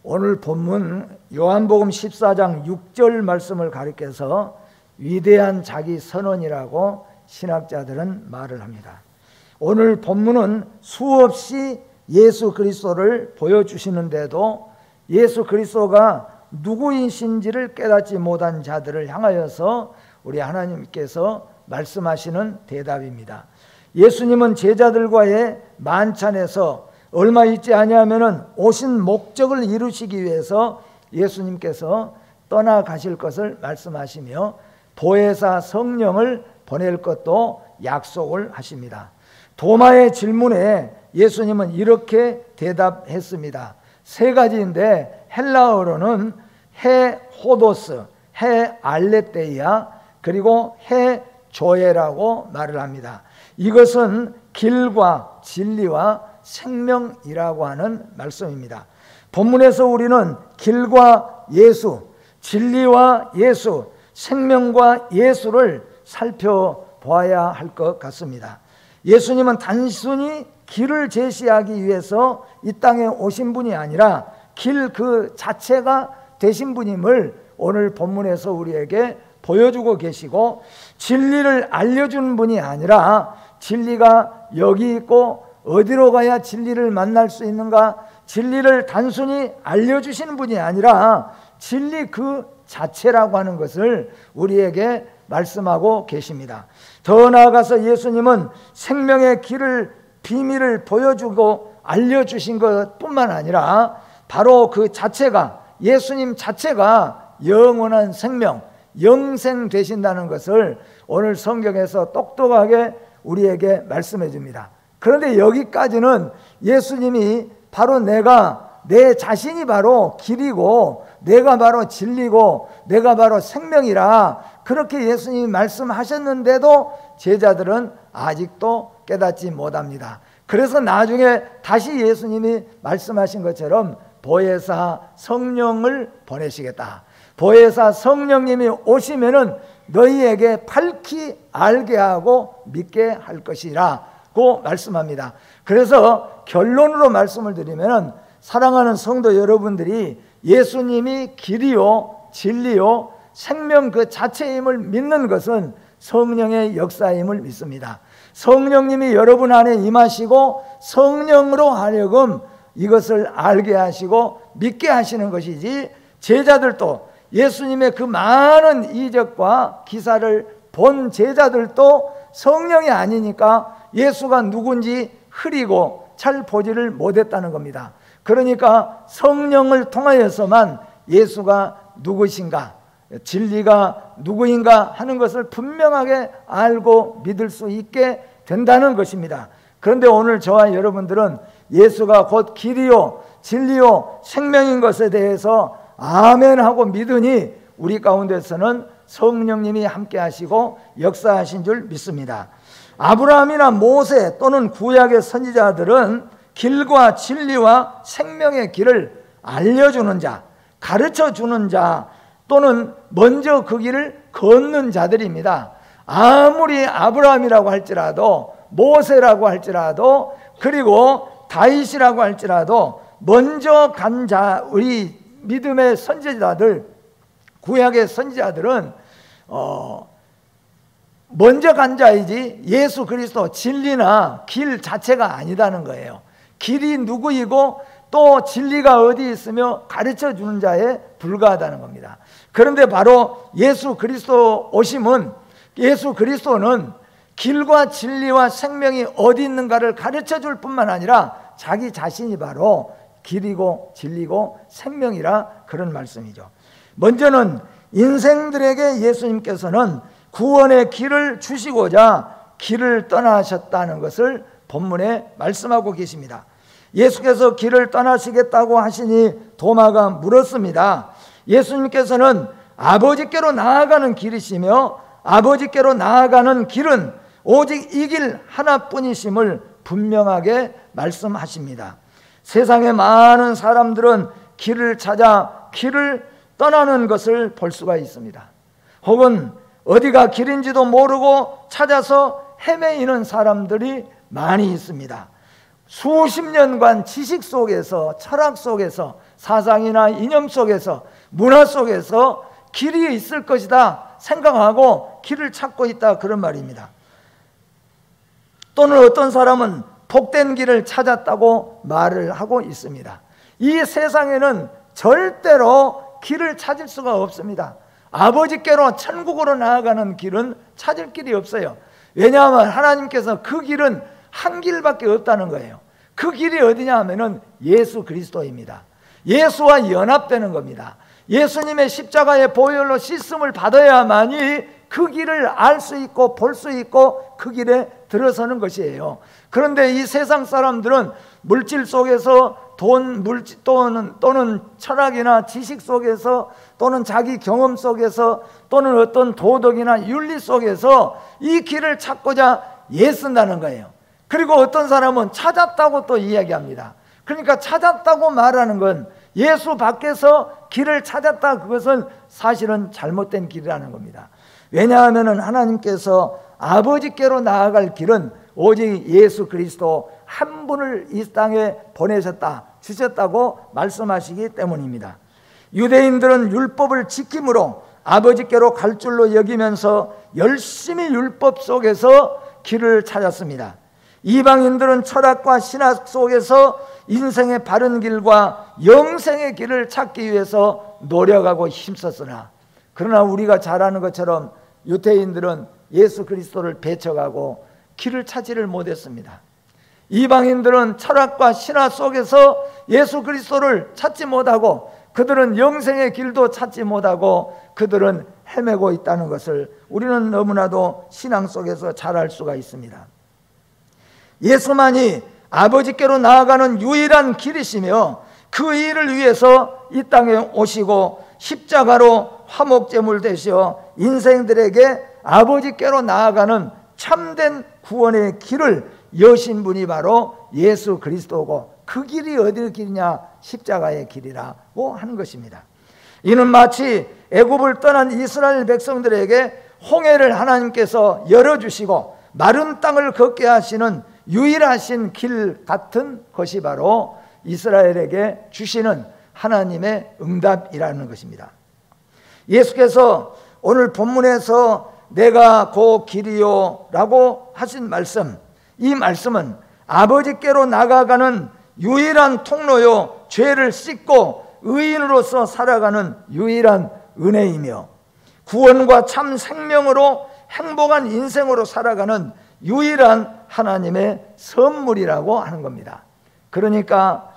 오늘 본문 요한복음 14장 6절 말씀을 가리켜서 위대한 자기 선언이라고 신학자들은 말을 합니다. 오늘 본문은 수없이 예수 그리스도를 보여주시는데도 예수 그리스도가 누구이신지를 깨닫지 못한 자들을 향하여서 우리 하나님께서 말씀하시는 대답입니다. 예수님은 제자들과의 만찬에서 얼마 있지 아니하면은 오신 목적을 이루시기 위해서 예수님께서 떠나가실 것을 말씀하시며 보혜사 성령을 보낼 것도 약속을 하십니다. 도마의 질문에 예수님은 이렇게 대답했습니다. 세 가지인데 헬라어로는 해 호도스, 해 알레테이아, 그리고 해 조에라고 말을 합니다. 이것은 길과 진리와 생명이라고 하는 말씀입니다. 본문에서 우리는 길과 예수, 진리와 예수, 생명과 예수를 살펴보아야 할 것 같습니다. 예수님은 단순히 길을 제시하기 위해서 이 땅에 오신 분이 아니라 길 그 자체가 되신 분임을 오늘 본문에서 우리에게 보여주고 계시고, 진리를 알려주는 분이 아니라 진리가 여기 있고 어디로 가야 진리를 만날 수 있는가, 진리를 단순히 알려주시는 분이 아니라 진리 그 자체라고 하는 것을 우리에게 말씀하고 계십니다. 더 나아가서 예수님은 생명의 길을, 비밀을 보여주고 알려주신 것뿐만 아니라 바로 그 자체가, 예수님 자체가 영원한 생명, 영생 되신다는 것을 오늘 성경에서 똑똑하게 우리에게 말씀해 줍니다. 그런데 여기까지는 예수님이 바로 내 자신이 바로 길이고 내가 바로 진리고 내가 바로 생명이라 그렇게 예수님이 말씀하셨는데도 제자들은 아직도 깨닫지 못합니다. 그래서 나중에 다시 예수님이 말씀하신 것처럼 보혜사 성령을 보내시겠다. 보혜사 성령님이 오시면은 너희에게 밝히 알게 하고 믿게 할 것이라고 말씀합니다. 그래서 결론으로 말씀을 드리면, 사랑하는 성도 여러분들이 예수님이 길이요 진리요 생명 그 자체임을 믿는 것은 성령의 역사임을 믿습니다. 성령님이 여러분 안에 임하시고 성령으로 하여금 이것을 알게 하시고 믿게 하시는 것이지, 제자들도 예수님의 그 많은 이적과 기사를 본 제자들도 성령이 아니니까 예수가 누군지 흐리고 잘 보지를 못했다는 겁니다. 그러니까 성령을 통하여서만 예수가 누구신가, 진리가 누구인가 하는 것을 분명하게 알고 믿을 수 있게 된다는 것입니다. 그런데 오늘 저와 여러분들은 예수가 곧 길이요 진리요 생명인 것에 대해서 아멘 하고 믿으니 우리 가운데서는 성령님이 함께 하시고 역사하신 줄 믿습니다. 아브라함이나 모세 또는 구약의 선지자들은 길과 진리와 생명의 길을 알려주는 자, 가르쳐주는 자, 또는 먼저 그 길을 걷는 자들입니다. 아무리 아브라함이라고 할지라도, 모세라고 할지라도, 그리고 다윗이라고 할지라도 먼저 간 자, 우리 믿음의 선지자들, 구약의 선지자들은 먼저 간 자이지 예수 그리스도 진리나 길 자체가 아니다는 거예요. 길이 누구이고 또 진리가 어디 있으며 가르쳐 주는 자에 불과하다는 겁니다. 그런데 바로 예수 그리스도 오심은, 예수 그리스도는 길과 진리와 생명이 어디 있는가를 가르쳐 줄 뿐만 아니라 자기 자신이 바로 길이고 진리고 생명이라 그런 말씀이죠. 먼저는 인생들에게 예수님께서는 구원의 길을 주시고자 길을 떠나셨다는 것을 본문에 말씀하고 계십니다. 예수께서 길을 떠나시겠다고 하시니 도마가 물었습니다. 예수님께서는 아버지께로 나아가는 길이시며 아버지께로 나아가는 길은 오직 이 길 하나뿐이심을 분명하게 말씀하십니다. 세상의 많은 사람들은 길을 찾아 길을 떠나는 것을 볼 수가 있습니다. 혹은 어디가 길인지도 모르고 찾아서 헤매이는 사람들이 많이 있습니다. 수십 년간 지식 속에서, 철학 속에서 사상이나 이념 속에서, 문화 속에서 길이 있을 것이다 생각하고 길을 찾고 있다, 그런 말입니다. 또는 어떤 사람은 복된 길을 찾았다고 말을 하고 있습니다. 이 세상에는 절대로 길을 찾을 수가 없습니다. 아버지께로, 천국으로 나아가는 길은 찾을 길이 없어요. 왜냐하면 하나님께서 그 길은 한 길밖에 없다는 거예요. 그 길이 어디냐 하면은 예수 그리스도입니다. 예수와 연합되는 겁니다. 예수님의 십자가의 보혈로 씻음을 받아야만이 그 길을 알 수 있고 볼 수 있고 그 길에 들어서는 것이에요. 그런데 이 세상 사람들은 물질 속에서 물질 또는 철학이나 지식 속에서 또는 자기 경험 속에서 또는 어떤 도덕이나 윤리 속에서 이 길을 찾고자 애쓴다는 거예요. 그리고 어떤 사람은 찾았다고 또 이야기합니다. 그러니까 찾았다고 말하는 건 예수 밖에서 길을 찾았다, 그것은 사실은 잘못된 길이라는 겁니다. 왜냐하면 하나님께서 아버지께로 나아갈 길은 오직 예수 그리스도 한 분을 이 땅에 보내셨다, 주셨다고 말씀하시기 때문입니다. 유대인들은 율법을 지킴으로 아버지께로 갈 줄로 여기면서 열심히 율법 속에서 길을 찾았습니다. 이방인들은 철학과 신학 속에서 인생의 바른 길과 영생의 길을 찾기 위해서 노력하고 힘썼으나, 그러나 우리가 잘 아는 것처럼 유대인들은 예수 그리스도를 배척하고 길을 찾지를 못했습니다. 이방인들은 철학과 신화 속에서 예수 그리스도를 찾지 못하고 그들은 영생의 길도 찾지 못하고 그들은 헤매고 있다는 것을 우리는 너무나도 신앙 속에서 잘 알 수가 있습니다. 예수만이 아버지께로 나아가는 유일한 길이시며 그 일을 위해서 이 땅에 오시고 십자가로 화목제물 되시어 인생들에게 아버지께로 나아가는 참된 구원의 길을 여신 분이 바로 예수 그리스도고, 그 길이 어디 길이냐? 십자가의 길이라고 하는 것입니다. 이는 마치 애굽을 떠난 이스라엘 백성들에게 홍해를 하나님께서 열어주시고 마른 땅을 걷게 하시는 유일하신 길 같은 것이 바로 이스라엘에게 주시는 하나님의 응답이라는 것입니다. 예수께서 오늘 본문에서 내가 그 길이요 라고 하신 말씀, 이 말씀은 아버지께로 나아가는 유일한 통로요, 죄를 씻고 의인으로서 살아가는 유일한 은혜이며 구원과 참 생명으로 행복한 인생으로 살아가는 유일한 하나님의 선물이라고 하는 겁니다. 그러니까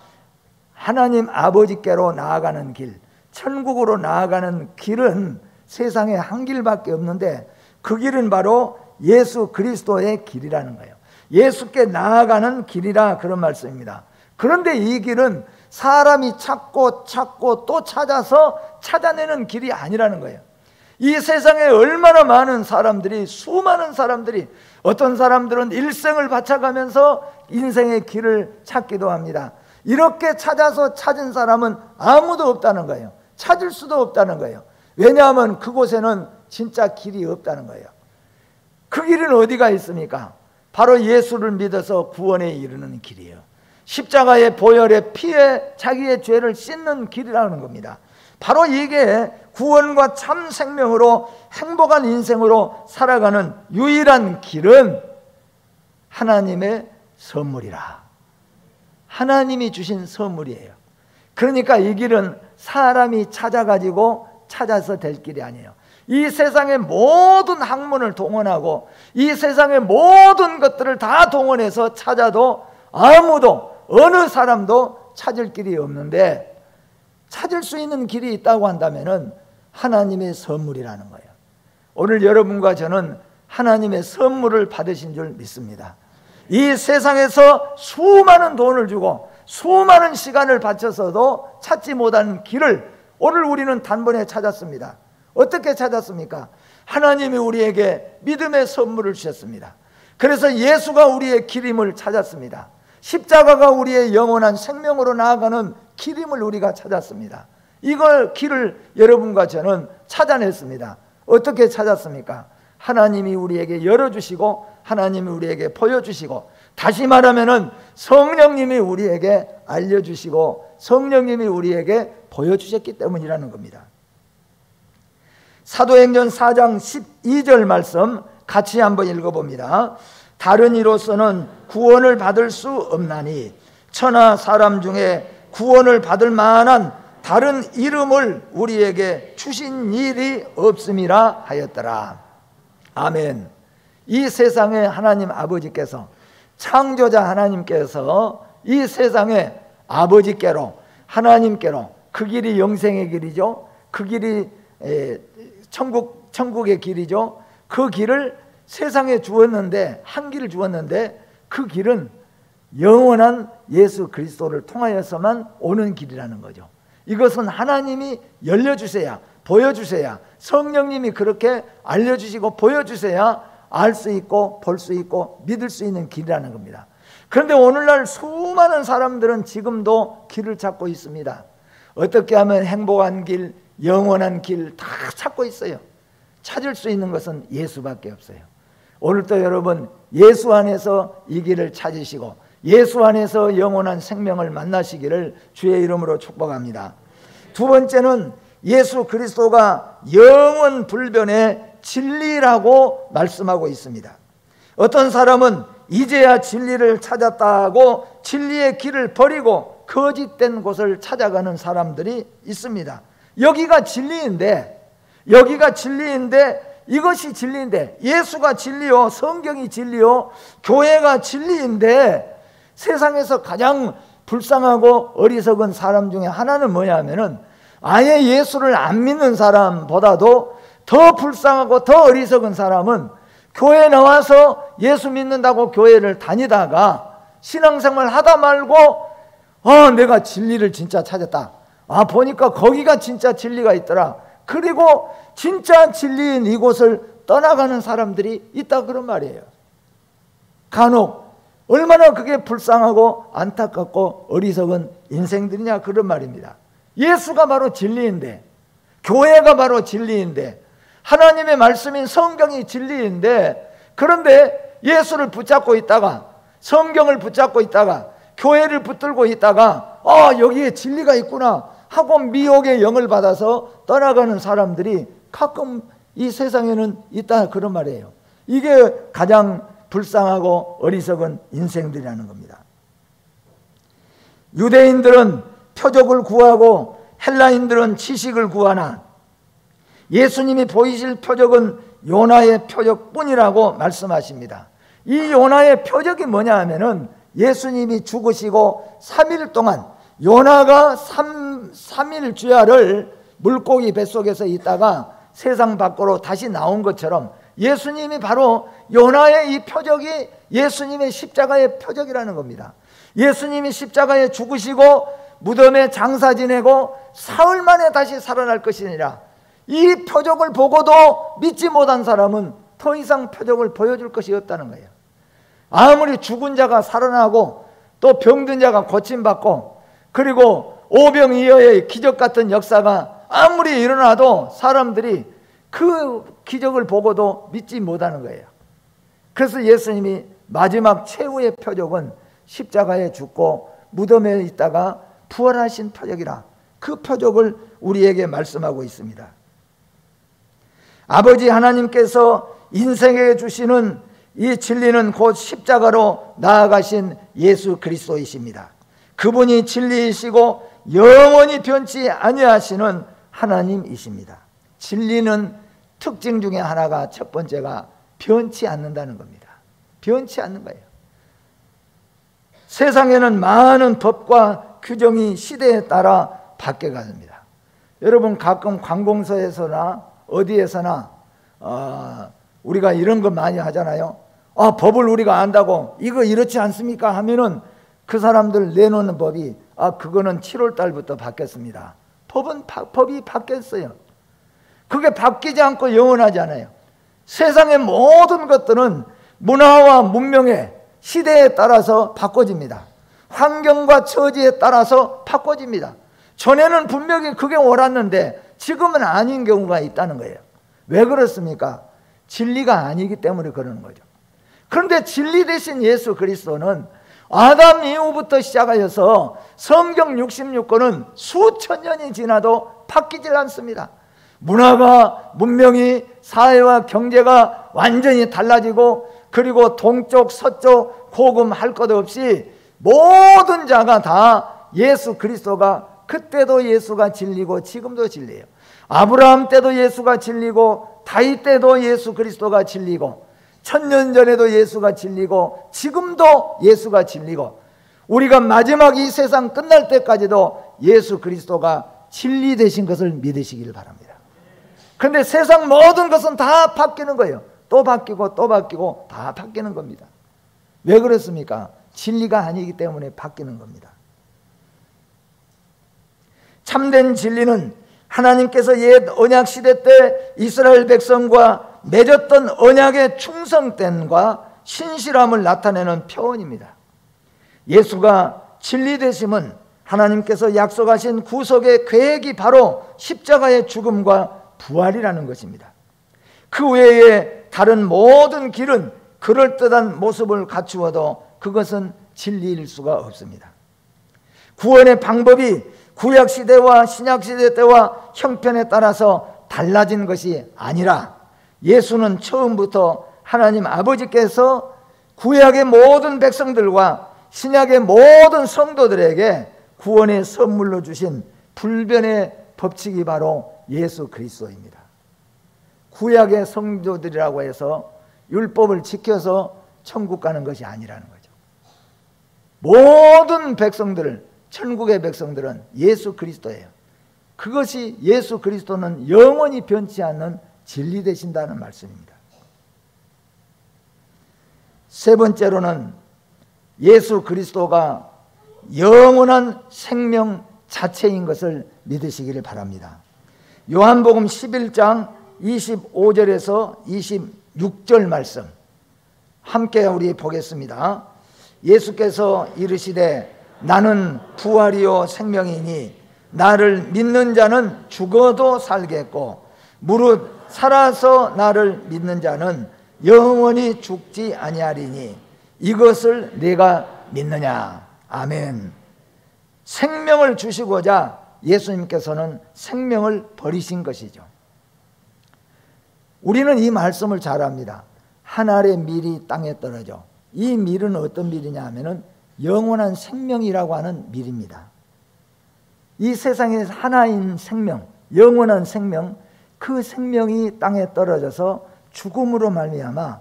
하나님 아버지께로 나아가는 길, 천국으로 나아가는 길은 세상에 한 길밖에 없는데 그 길은 바로 예수 그리스도의 길이라는 거예요. 예수께 나아가는 길이라, 그런 말씀입니다. 그런데 이 길은 사람이 찾고 또 찾아서 찾아내는 길이 아니라는 거예요. 이 세상에 얼마나 많은 사람들이, 수많은 사람들이, 어떤 사람들은 일생을 바쳐가면서 인생의 길을 찾기도 합니다. 이렇게 찾아서 찾은 사람은 아무도 없다는 거예요. 찾을 수도 없다는 거예요. 왜냐하면 그곳에는 진짜 길이 없다는 거예요. 그 길은 어디가 있습니까? 바로 예수를 믿어서 구원에 이르는 길이에요. 십자가의 보혈의 피에 자기의 죄를 씻는 길이라는 겁니다. 바로 이게 구원과 참 생명으로 행복한 인생으로 살아가는 유일한 길은 하나님의 선물이라. 하나님이 주신 선물이에요. 그러니까 이 길은 사람이 찾아가지고 찾아서 될 길이 아니에요. 이 세상의 모든 학문을 동원하고 이 세상의 모든 것들을 다 동원해서 찾아도 아무도, 어느 사람도 찾을 길이 없는데, 찾을 수 있는 길이 있다고 한다면 하나님의 선물이라는 거예요. 오늘 여러분과 저는 하나님의 선물을 받으신 줄 믿습니다. 이 세상에서 수많은 돈을 주고 수많은 시간을 바쳐서도 찾지 못한 길을 오늘 우리는 단번에 찾았습니다. 어떻게 찾았습니까? 하나님이 우리에게 믿음의 선물을 주셨습니다. 그래서 예수가 우리의 길임을 찾았습니다. 십자가가 우리의 영원한 생명으로 나아가는 길임을 우리가 찾았습니다. 이걸 길을 여러분과 저는 찾아냈습니다. 어떻게 찾았습니까? 하나님이 우리에게 열어주시고 하나님이 우리에게 보여주시고 다시 말하면은 성령님이 우리에게 알려주시고 성령님이 우리에게 보여주셨기 때문이라는 겁니다. 사도행전 4장 12절 말씀 같이 한번 읽어봅니다. 다른 이로서는 구원을 받을 수 없나니 천하 사람 중에 구원을 받을 만한 다른 이름을 우리에게 주신 일이 없음이라 하였더라. 아멘. 이 세상에 하나님 아버지께서, 창조자 하나님께서 이 세상에 아버지께로, 하나님께로, 그 길이 영생의 길이죠. 그 길이 천국의 길이죠. 그 길을 세상에 주었는데, 한 길을 주었는데 그 길은 영원한 예수 그리스도를 통하여서만 오는 길이라는 거죠. 이것은 하나님이 열려주셔야, 보여주셔야, 성령님이 그렇게 알려주시고 보여주셔야 알 수 있고 볼 수 있고 믿을 수 있는 길이라는 겁니다. 그런데 오늘날 수많은 사람들은 지금도 길을 찾고 있습니다. 어떻게 하면 행복한 길, 영원한 길 다 찾고 있어요. 찾을 수 있는 것은 예수밖에 없어요. 오늘도 여러분 예수 안에서 이 길을 찾으시고 예수 안에서 영원한 생명을 만나시기를 주의 이름으로 축복합니다. 두 번째는 예수 그리스도가 영원 불변의 진리라고 말씀하고 있습니다. 어떤 사람은 이제야 진리를 찾았다고 진리의 길을 버리고 거짓된 곳을 찾아가는 사람들이 있습니다. 여기가 진리인데 이것이 진리인데, 예수가 진리요, 성경이 진리요, 교회가 진리인데, 세상에서 가장 불쌍하고 어리석은 사람 중에 하나는 뭐냐 하면은 아예 예수를 안 믿는 사람보다도 더 불쌍하고 더 어리석은 사람은 교회에 나와서 예수 믿는다고 교회를 다니다가 신앙생활 하다 말고 내가 진리를 진짜 찾았다, 보니까 거기가 진짜 진리가 있더라, 그리고 진짜 진리인 이곳을 떠나가는 사람들이 있다, 그런 말이에요. 간혹 얼마나 그게 불쌍하고 안타깝고 어리석은 인생들이냐, 그런 말입니다. 예수가 바로 진리인데, 교회가 바로 진리인데, 하나님의 말씀인 성경이 진리인데, 그런데 예수를 붙잡고 있다가, 성경을 붙잡고 있다가, 교회를 붙들고 있다가 여기에 진리가 있구나 하고 미혹의 영을 받아서 떠나가는 사람들이 가끔 이 세상에는 있다, 그런 말이에요. 이게 가장 불쌍하고 어리석은 인생들이라는 겁니다. 유대인들은 표적을 구하고 헬라인들은 지식을 구하나 예수님이 보이실 표적은 요나의 표적뿐이라고 말씀하십니다. 이 요나의 표적이 뭐냐 하면은 예수님이 죽으시고 3일 동안 요나가 3일 주야를 물고기 뱃속에서 있다가 세상 밖으로 다시 나온 것처럼 예수님이 바로 요나의 이 표적이 예수님의 십자가의 표적이라는 겁니다. 예수님이 십자가에 죽으시고 무덤에 장사 지내고 사흘 만에 다시 살아날 것이니라, 이 표적을 보고도 믿지 못한 사람은 더 이상 표적을 보여줄 것이 없다는 거예요. 아무리 죽은 자가 살아나고 또 병든 자가 고침받고 그리고 오병이어의 기적 같은 역사가 아무리 일어나도 사람들이 그 기적을 보고도 믿지 못하는 거예요. 그래서 예수님이 마지막 최후의 표적은 십자가에 죽고 무덤에 있다가 부활하신 표적이라, 그 표적을 우리에게 말씀하고 있습니다. 아버지 하나님께서 인생에게 주시는 이 진리는 곧 십자가로 나아가신 예수 그리스도이십니다. 그분이 진리이시고 영원히 변치 아니하시는 하나님이십니다. 진리는 특징 중에 하나가, 첫 번째가 변치 않는다는 겁니다. 변치 않는 거예요. 세상에는 많은 법과 규정이 시대에 따라 바뀌어갑니다. 여러분 가끔 관공서에서나 어디에서나 우리가 이런 거 많이 하잖아요. 법을 우리가 안다고 이거 이렇지 않습니까 하면은 그 사람들 내놓는 법이 그거는 7월 달부터 바뀌었습니다. 법이 바뀌었어요. 그게 바뀌지 않고 영원하지 않아요. 세상의 모든 것들은 문화와 문명의 시대에 따라서 바꿔집니다. 환경과 처지에 따라서 바꿔집니다. 전에는 분명히 그게 옳았는데 지금은 아닌 경우가 있다는 거예요. 왜 그렇습니까? 진리가 아니기 때문에 그러는 거죠. 그런데 진리 되신 예수 그리스도는 아담 이후부터 시작하여서 성경 66권은 수천 년이 지나도 바뀌질 않습니다. 문화가, 문명이, 사회와 경제가 완전히 달라지고, 그리고 동쪽, 서쪽, 고금 할 것 없이 모든 자가 다 예수 그리스도가, 그때도 예수가 진리고 지금도 진리예요. 아브라함 때도 예수가 진리고, 다윗 때도 예수 그리스도가 진리고, 1000년 전에도 예수가 진리고, 지금도 예수가 진리고, 우리가 마지막 이 세상 끝날 때까지도 예수 그리스도가 진리 되신 것을 믿으시길 바랍니다. 그런데 세상 모든 것은 다 바뀌는 거예요. 또 바뀌고 또 바뀌고 다 바뀌는 겁니다. 왜 그렇습니까? 진리가 아니기 때문에 바뀌는 겁니다. 참된 진리는 하나님께서 옛 언약 시대 때 이스라엘 백성과 맺었던 언약의 충성됨과 신실함을 나타내는 표현입니다. 예수가 진리 되심은 하나님께서 약속하신 구속의 계획이 바로 십자가의 죽음과 부활이라는 것입니다. 그 외에 다른 모든 길은 그럴듯한 모습을 갖추어도 그것은 진리일 수가 없습니다. 구원의 방법이 구약시대와 신약시대 때와 형편에 따라서 달라진 것이 아니라, 예수는 처음부터 하나님 아버지께서 구약의 모든 백성들과 신약의 모든 성도들에게 구원의 선물로 주신 불변의 법칙이 바로 예수 그리스도입니다. 구약의 성도들이라고 해서 율법을 지켜서 천국 가는 것이 아니라는 거죠. 모든 백성들, 천국의 백성들은 예수 그리스도예요. 그것이, 예수 그리스도는 영원히 변치 않는 진리 되신다는 말씀입니다. 세 번째로는 예수 그리스도가 영원한 생명 자체인 것을 믿으시기를 바랍니다. 요한복음 11장 25절에서 26절 말씀 함께 우리 보겠습니다. 예수께서 이르시되 나는 부활이요 생명이니 나를 믿는 자는 죽어도 살겠고 무릇 살아서 나를 믿는 자는 영원히 죽지 아니하리니 이것을 내가 믿느냐. 아멘. 생명을 주시고자 예수님께서는 생명을 버리신 것이죠. 우리는 이 말씀을 잘 압니다. 한 알의 밀이 땅에 떨어져. 이 밀은 어떤 밀이냐 하면은 영원한 생명이라고 하는 밀입니다. 이 세상에서 하나인 생명, 영원한 생명, 그 생명이 땅에 떨어져서 죽음으로 말미암아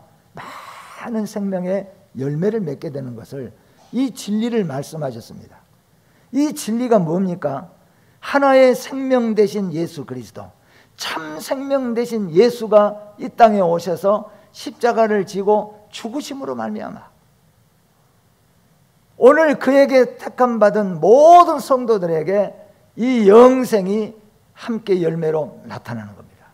많은 생명의 열매를 맺게 되는 것을, 이 진리를 말씀하셨습니다. 이 진리가 뭡니까? 하나의 생명 되신 예수 그리스도, 참 생명 되신 예수가 이 땅에 오셔서 십자가를 지고 죽으심으로 말미암아 오늘 그에게 택함 받은 모든 성도들에게 이 영생이 함께 열매로 나타나는 겁니다.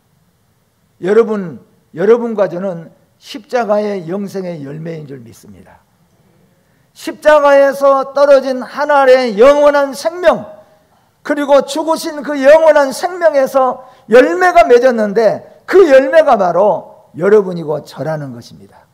여러분과 저는 십자가의 영생의 열매인 줄 믿습니다. 십자가에서 떨어진 한 알의 영원한 생명, 그리고 죽으신 그 영원한 생명에서 열매가 맺었는데 그 열매가 바로 여러분이고 저라는 것입니다.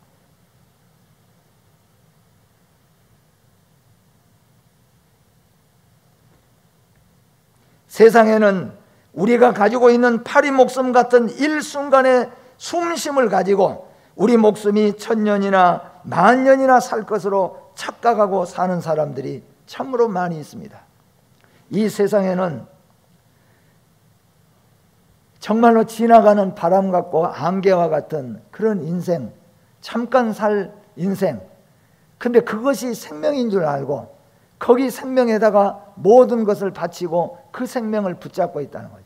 세상에는 우리가 가지고 있는 파리 목숨 같은 일순간의 숨쉼을 가지고 우리 목숨이 1000년이나 10,000년이나 살 것으로 착각하고 사는 사람들이 참으로 많이 있습니다. 이 세상에는 정말로 지나가는 바람 같고 안개와 같은 그런 인생, 잠깐 살 인생, 근데 그것이 생명인 줄 알고 거기 생명에다가 모든 것을 바치고 그 생명을 붙잡고 있다는 거죠.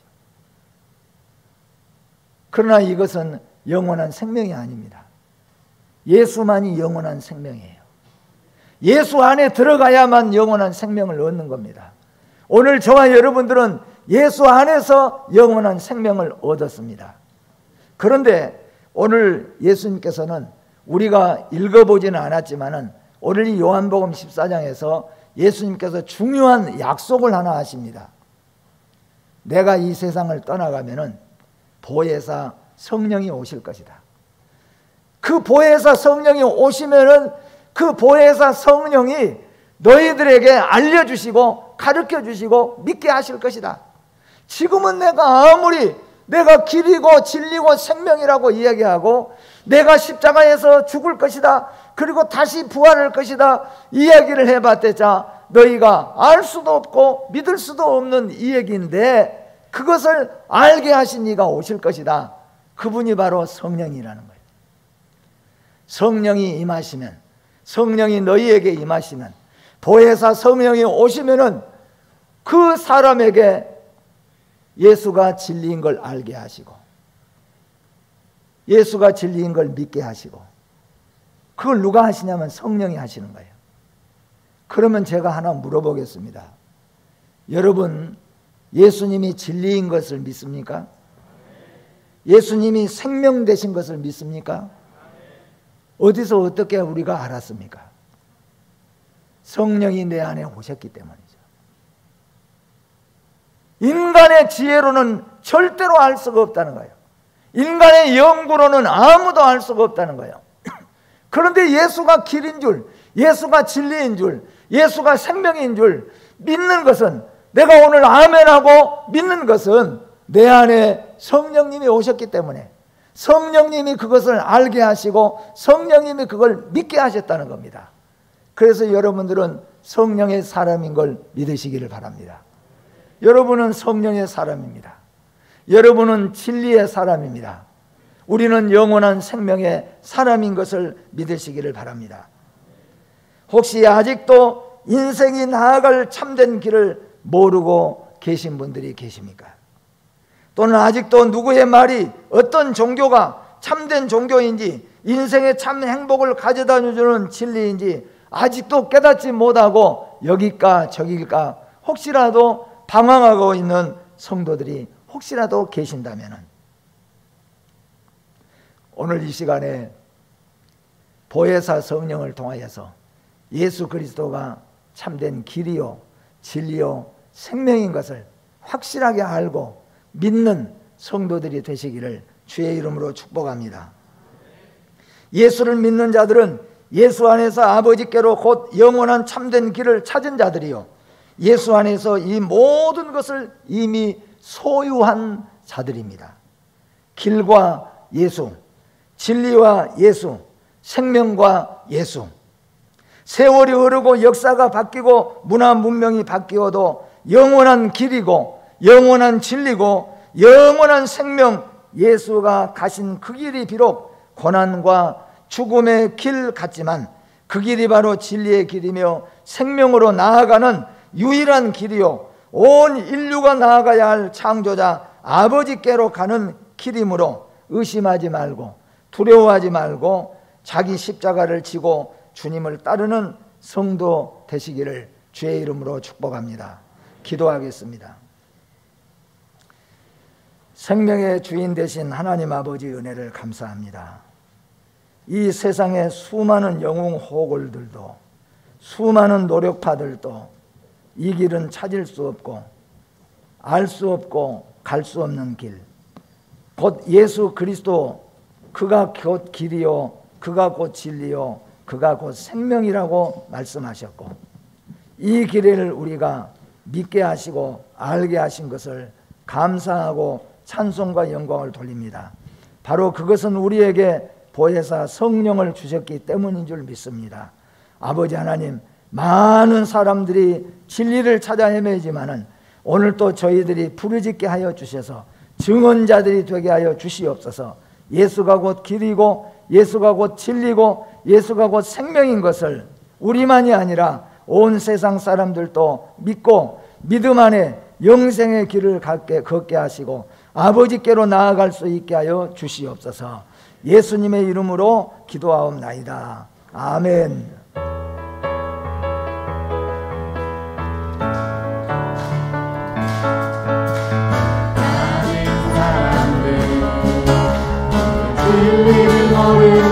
그러나 이것은 영원한 생명이 아닙니다. 예수만이 영원한 생명이에요. 예수 안에 들어가야만 영원한 생명을 얻는 겁니다. 오늘 저와 여러분들은 예수 안에서 영원한 생명을 얻었습니다. 그런데 오늘 예수님께서는 우리가 읽어보지는 않았지만은 오늘 이 요한복음 14장에서 예수님께서 중요한 약속을 하나 하십니다. 내가 이 세상을 떠나가면은 보혜사 성령이 오실 것이다. 그 보혜사 성령이 오시면은 그 보혜사 성령이 너희들에게 알려주시고 가르쳐주시고 믿게 하실 것이다. 지금은 내가 아무리 내가 길이고 진리고 생명이라고 이야기하고 내가 십자가에서 죽을 것이다, 그리고 다시 부활할 것이다 이야기를 해봤대자 너희가 알 수도 없고 믿을 수도 없는 이 얘기인데, 그것을 알게 하신 이가 오실 것이다. 그분이 바로 성령이라는 거예요. 성령이 임하시면, 성령이 너희에게 임하시면, 보혜사 성령이 오시면은 그 사람에게 예수가 진리인 걸 알게 하시고 예수가 진리인 걸 믿게 하시고, 그걸 누가 하시냐면 성령이 하시는 거예요. 그러면 제가 하나 물어보겠습니다. 여러분, 예수님이 진리인 것을 믿습니까? 예수님이 생명 되신 것을 믿습니까? 어디서 어떻게 우리가 알았습니까? 성령이 내 안에 오셨기 때문이죠. 인간의 지혜로는 절대로 알 수가 없다는 거예요. 인간의 연구로는 아무도 알 수가 없다는 거예요. 그런데 예수가 길인 줄, 예수가 진리인 줄, 예수가 생명인 줄 믿는 것은, 내가 오늘 아멘하고 믿는 것은 내 안에 성령님이 오셨기 때문에 성령님이 그것을 알게 하시고 성령님이 그걸 믿게 하셨다는 겁니다. 그래서 여러분들은 성령의 사람인 걸 믿으시기를 바랍니다. 여러분은 성령의 사람입니다. 여러분은 진리의 사람입니다. 우리는 영원한 생명의 사람인 것을 믿으시기를 바랍니다. 혹시 아직도 인생이 나아갈 참된 길을 모르고 계신 분들이 계십니까? 또는 아직도 누구의 말이 어떤 종교가 참된 종교인지, 인생의 참 행복을 가져다 주는 진리인지 아직도 깨닫지 못하고 여기일까 저기일까 혹시라도 방황하고 있는 성도들이 혹시라도 계신다면, 오늘 이 시간에 보혜사 성령을 통하여서 예수 그리스도가 참된 길이요 진리요 생명인 것을 확실하게 알고 믿는 성도들이 되시기를 주의 이름으로 축복합니다. 예수를 믿는 자들은 예수 안에서 아버지께로 곧 영원한 참된 길을 찾은 자들이요, 예수 안에서 이 모든 것을 이미 소유한 자들입니다. 길과 예수, 진리와 예수, 생명과 예수. 세월이 흐르고 역사가 바뀌고 문화 문명이 바뀌어도 영원한 길이고 영원한 진리고 영원한 생명, 예수가 가신 그 길이 비록 고난과 죽음의 길 같지만 그 길이 바로 진리의 길이며 생명으로 나아가는 유일한 길이요 온 인류가 나아가야 할 창조자 아버지께로 가는 길이므로 의심하지 말고 두려워하지 말고 자기 십자가를 지고 주님을 따르는 성도 되시기를 주의 이름으로 축복합니다. 기도하겠습니다. 생명의 주인 되신 하나님 아버지 은혜를 감사합니다. 이 세상의 수많은 영웅 호걸들도 수많은 노력파들도 이 길은 찾을 수 없고 알 수 없고 갈 수 없는 길, 곧 예수 그리스도, 그가 곧 길이요 그가 곧 진리요 그가 곧 생명이라고 말씀하셨고, 이 길을 우리가 믿게 하시고 알게 하신 것을 감사하고 찬송과 영광을 돌립니다. 바로 그것은 우리에게 보혜사 성령을 주셨기 때문인 줄 믿습니다. 아버지 하나님, 많은 사람들이 진리를 찾아 헤매지만은 오늘 또 저희들이 부르짖게 하여 주셔서 증언자들이 되게 하여 주시옵소서. 예수가 곧 길이고 예수가 곧 진리고 예수가 곧 생명인 것을 우리만이 아니라 온 세상 사람들도 믿고 믿음 안에 영생의 길을 걷게 하시고 아버지께로 나아갈 수 있게 하여 주시옵소서. 예수님의 이름으로 기도하옵나이다. 아멘. 진리를 모르는